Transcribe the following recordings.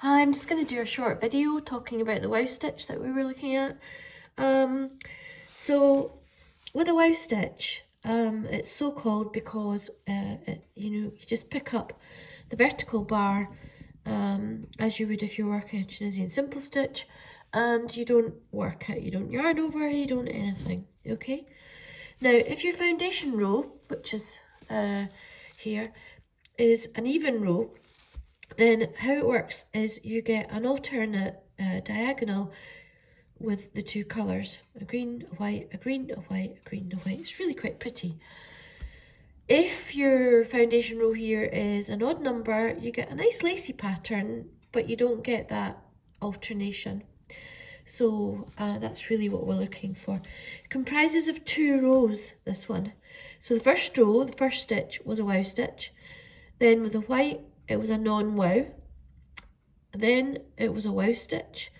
I'm just going to do a short video talking about the WOW stitch that we were looking at. So with a WOW stitch, it's so called because you just pick up the vertical bar as you would if you're working a Tunisian simple stitch, and you don't work it, you don't yarn over it, you don't anything, okay? Now if your foundation row, which is here, is an even row, then how it works is you get an alternate diagonal with the two colours, a green, a white, a green, a white, a green, a white. It's really quite pretty. If your foundation row here is an odd number, you get a nice lacy pattern, but you don't get that alternation. So that's really what we're looking for. It comprises of 2 rows, this one. So the first row, the first stitch, was a WOW stitch. Then with the white, it was a non-WOW. Then it was a WOW stitch.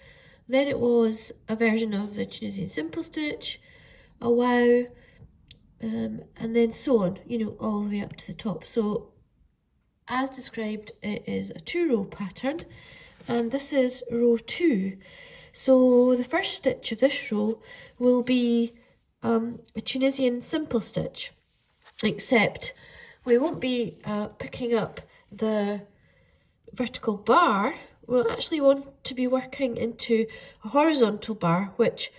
Then it was a version of the Tunisian simple stitch, a WOW, and then so on, all the way up to the top. So as described, it is a 2-row pattern, and this is row 2. So the first stitch of this row will be a Tunisian simple stitch, except we won't be picking up the vertical bar. We'll actually want to be working into a horizontal bar, which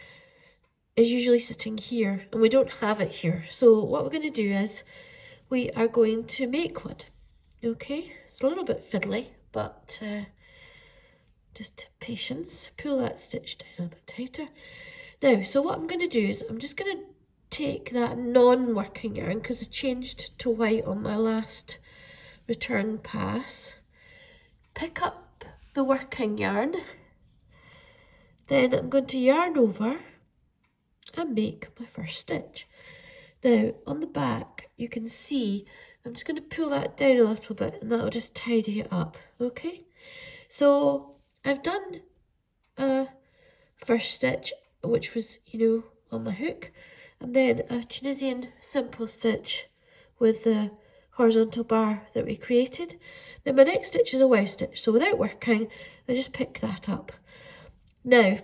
is usually sitting here, and we don't have it here. So what we're going to do is we are going to make one. Okay, it's a little bit fiddly, but just patience. Pull that stitch down a bit tighter. Now, so what I'm going to do is I'm just going to take that non-working yarn, because I changed to white on my last return pass, pick up the working yarn, then I'm going to yarn over and make my first stitch. Now on the back you can see I'm just going to pull that down a little bit, and that will just tidy it up. Okay, so I've done a first stitch, which was on my hook, and then a Tunisian simple stitch with the horizontal bar that we created. Then my next stitch is a WOW stitch, so without working I just pick that up. Now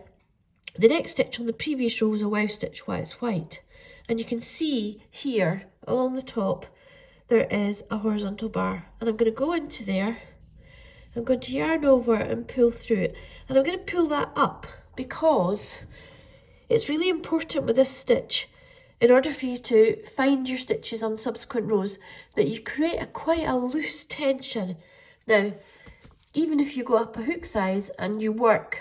the next stitch on the previous row was a WOW stitch while it's white, and you can see here along the top there is a horizontal bar, and I'm going to go into there, I'm going to yarn over and pull through it, and I'm going to pull that up because it's really important with this stitch, in order for you to find your stitches on subsequent rows, that you create quite a loose tension. Now, even if you go up a hook size and you work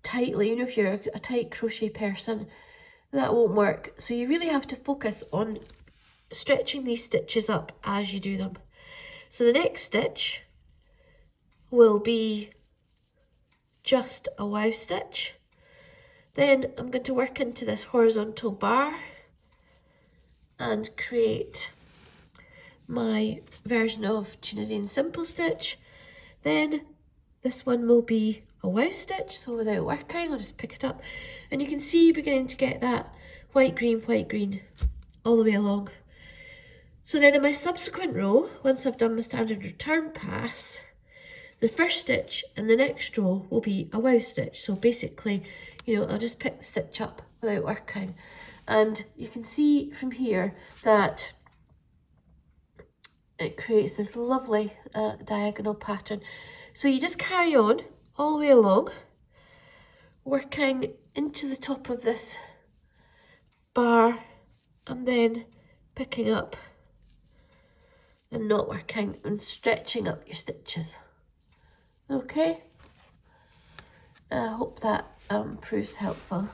tightly, if you're a tight crochet person, that won't work. So you really have to focus on stretching these stitches up as you do them. So the next stitch will be just a WOW stitch. Then I'm going to work into this horizontal bar and create my version of Tunisian simple stitch. Then this one will be a WOW stitch, so without working I'll just pick it up, and you can see you're beginning to get that white green all the way along. So then in my subsequent row, once I've done my standard return pass, the first stitch in the next row will be a WOW stitch. So basically, I'll just pick the stitch up without working. And you can see from here that it creates this lovely diagonal pattern. So you just carry on all the way along, working into the top of this bar and then picking up and not working and stretching up your stitches. Okay, I hope that proves helpful.